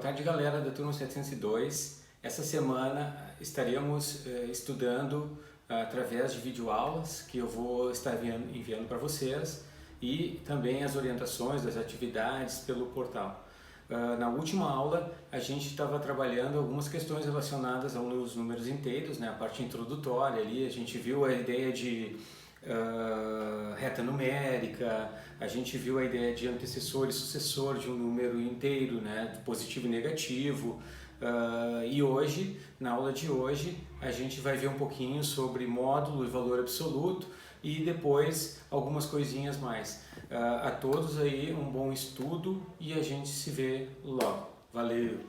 tarde, galera da turma 702. Essa semana estaremos estudando através de videoaulas que eu vou estar enviando para vocês e também as orientações das atividades pelo portal. Na última aula a gente estava trabalhando algumas questões relacionadas aos números inteiros, né? A parte introdutória ali, a gente viu a ideia de reta numérica, a gente viu a ideia de antecessor e sucessor de um número inteiro, né, de positivo e negativo, e hoje, na aula de hoje, a gente vai ver um pouquinho sobre módulo e valor absoluto e depois algumas coisinhas mais. A todos aí um bom estudo e a gente se vê logo. Valeu!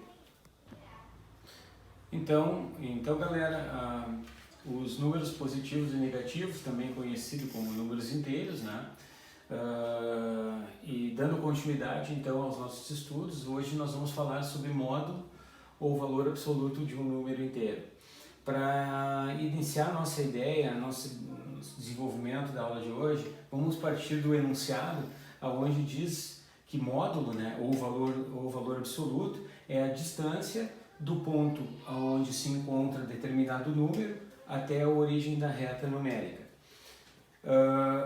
Então galera, os números positivos e negativos, também conhecido como números inteiros, né? E dando continuidade então aos nossos estudos, hoje nós vamos falar sobre módulo ou valor absoluto de um número inteiro. Para iniciar nossa ideia, nosso desenvolvimento da aula de hoje, vamos partir do enunciado, onde diz que módulo, né, ou valor absoluto, é a distância do ponto onde se encontra determinado número até a origem da reta numérica.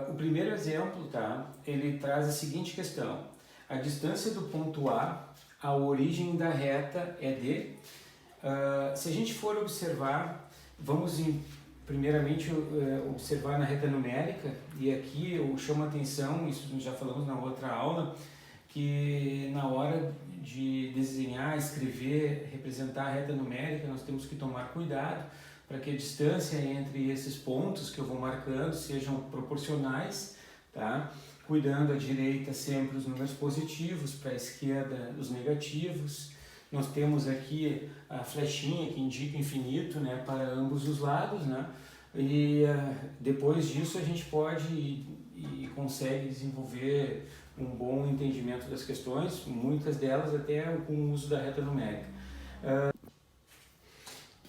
O primeiro exemplo, tá? Ele traz a seguinte questão: a distância do ponto A à origem da reta é de... se a gente for observar, vamos primeiramente observar na reta numérica, e aqui eu chamo a atenção, isso já falamos na outra aula, que na hora de desenhar, escrever, representar a reta numérica, nós temos que tomar cuidado para que a distância entre esses pontos que eu vou marcando sejam proporcionais, tá? Cuidando à direita sempre os números positivos, para a esquerda os negativos. Nós temos aqui a flechinha que indica infinito, né, para ambos os lados, né? E depois disso a gente pode e consegue desenvolver um bom entendimento das questões, muitas delas até com o uso da reta numérica.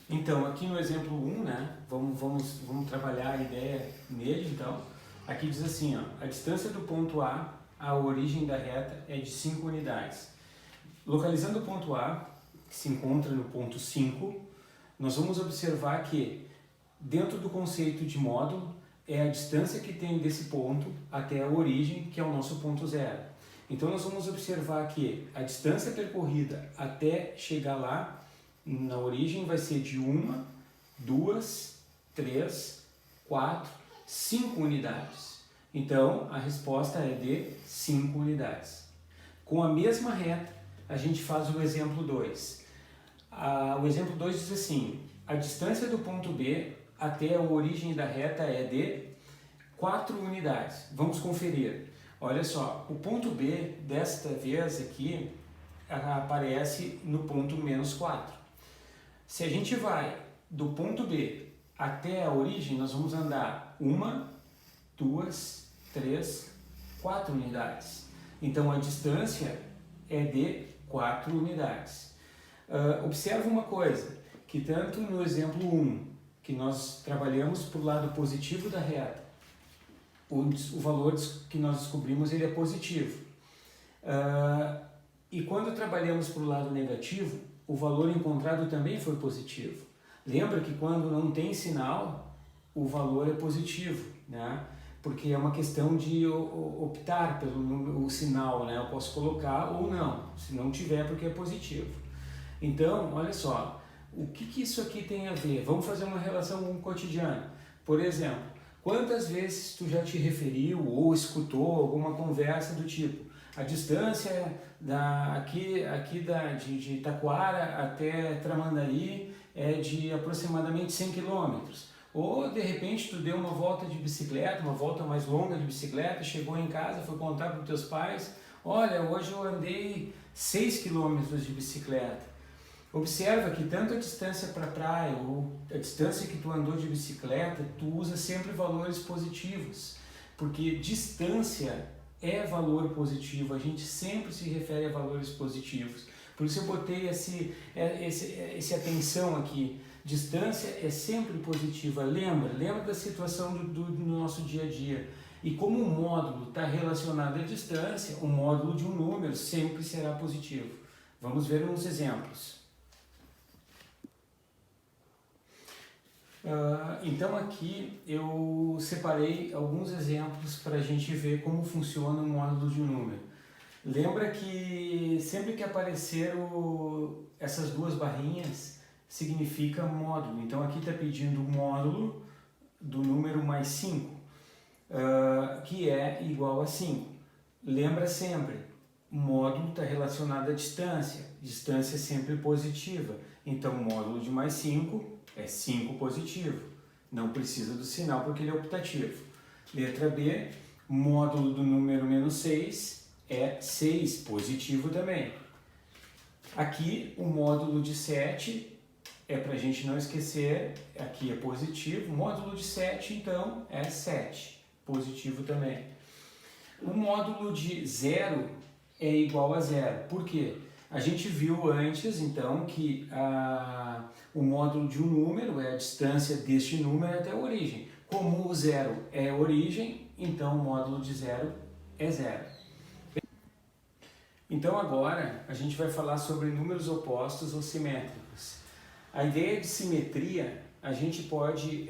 Então, aqui no exemplo 1, né, vamos trabalhar a ideia nele, então. Aqui diz assim, ó, a distância do ponto A à origem da reta é de 5 unidades. Localizando o ponto A, que se encontra no ponto 5, nós vamos observar que, dentro do conceito de módulo, é a distância que tem desse ponto até a origem, que é o nosso ponto 0. Então, nós vamos observar que a distância percorrida até chegar lá, na origem, vai ser de 1, 2, 3, 4, 5 unidades. Então, a resposta é de 5 unidades. Com a mesma reta, a gente faz o exemplo 2. O exemplo 2 diz assim: a distância do ponto B até a origem da reta é de 4 unidades. Vamos conferir. Olha só, o ponto B, desta vez aqui, aparece no ponto menos 4. Se a gente vai do ponto B até a origem, nós vamos andar 1, 2, 3, 4 unidades. Então, a distância é de 4 unidades. Observa uma coisa, que tanto no exemplo 1, que nós trabalhamos para o lado positivo da reta, o valor que nós descobrimos ele é positivo. E quando trabalhamos para o lado negativo, o valor encontrado também foi positivo. Lembra que quando não tem sinal, o valor é positivo, né? Porque é uma questão de optar pelo sinal, né? Eu posso colocar ou não, se não tiver, porque é positivo. Então, olha só, o que isso aqui tem a ver? Vamos fazer uma relação com o cotidiano. Por exemplo, quantas vezes tu já te referiu ou escutou alguma conversa do tipo: a distância de Taquara até Tramandaí é de aproximadamente 100 km. Ou, de repente, tu deu uma volta de bicicleta, uma volta mais longa de bicicleta, chegou em casa, foi contar para os teus pais: olha, hoje eu andei 6 km de bicicleta. Observa que tanto a distância para a praia ou a distância que tu andou de bicicleta, tu usa sempre valores positivos, porque distância é valor positivo, a gente sempre se refere a valores positivos. Por isso eu botei esse atenção aqui. Distância é sempre positiva. Lembra da situação do nosso dia a dia. E como o módulo está relacionado à distância, o módulo de um número sempre será positivo. Vamos ver uns exemplos. Então aqui eu separei alguns exemplos para a gente ver como funciona o módulo de um número. Lembra que sempre que aparecer essas duas barrinhas significa módulo. Então aqui está pedindo o módulo do número mais 5, que é igual a 5. Lembra sempre, módulo está relacionado à distância. Distância é sempre positiva. Então módulo de mais 5 é 5 positivo. Não precisa do sinal porque ele é optativo. Letra B, módulo do número menos 6 é 6 positivo também. Aqui o módulo de 7 é para a gente não esquecer, aqui é positivo. Módulo de 7 então é 7, positivo também. O módulo de 0 é igual a 0. Por quê? A gente viu antes, então, que o módulo de um número é a distância deste número até a origem. Como o 0 é a origem, então o módulo de 0 é 0. Então agora a gente vai falar sobre números opostos ou simétricos. A ideia de simetria a gente pode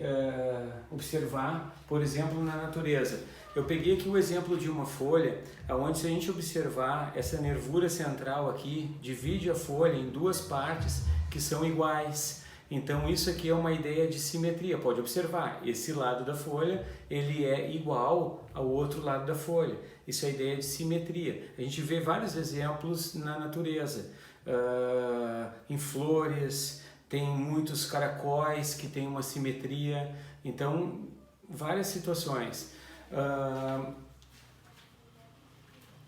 observar, por exemplo, na natureza. Eu peguei aqui o exemplo de uma folha, onde se a gente observar essa nervura central aqui, divide a folha em duas partes que são iguais. Então isso aqui é uma ideia de simetria, pode observar, esse lado da folha ele é igual ao outro lado da folha. Isso é a ideia de simetria. A gente vê vários exemplos na natureza, em flores, tem muitos caracóis que têm uma simetria, então várias situações.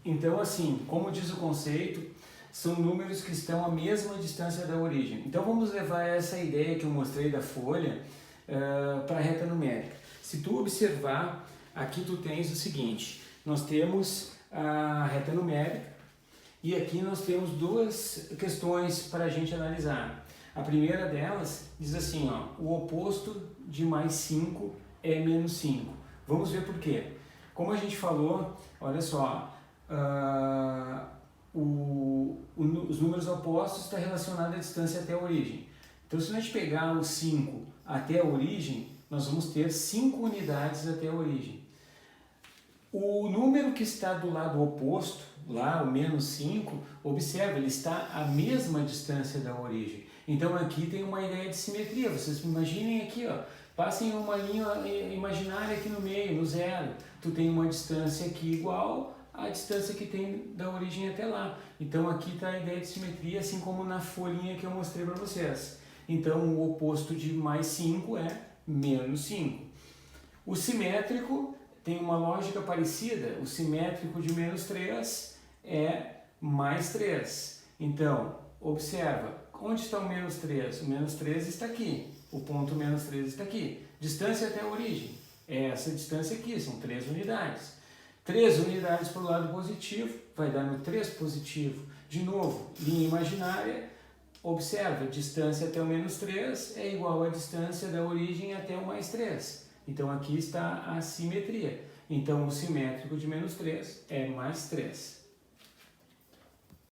Então assim, como diz o conceito, são números que estão à mesma distância da origem. Então vamos levar essa ideia que eu mostrei da folha para a reta numérica. Se tu observar, aqui tu tens o seguinte, nós temos a reta numérica e aqui nós temos duas questões para a gente analisar. A primeira delas diz assim, ó, o oposto de mais 5 é menos 5. Vamos ver por quê. Como a gente falou, olha só, os números opostos estão relacionados à distância até a origem. Então, se a gente pegar o 5 até a origem, nós vamos ter 5 unidades até a origem. O número que está do lado oposto, lá o menos 5, observa, ele está à mesma distância da origem. Então, aqui tem uma ideia de simetria. Vocês imaginem aqui, ó, passem uma linha imaginária aqui no meio, no zero. Tu tem uma distância aqui igual a distância que tem da origem até lá. Então aqui está a ideia de simetria, assim como na folhinha que eu mostrei para vocês. Então o oposto de mais 5 é menos 5. O simétrico tem uma lógica parecida. O simétrico de menos 3 é mais 3. Então, observa, onde está o menos 3? O menos 3 está aqui. O ponto menos 3 está aqui. Distância até a origem é essa distância aqui, são 3 unidades. 3 unidades para o lado positivo, vai dar no 3 positivo. De novo, linha imaginária, observa, distância até o menos 3 é igual à distância da origem até o mais 3. Então aqui está a simetria. Então o simétrico de menos 3 é mais 3.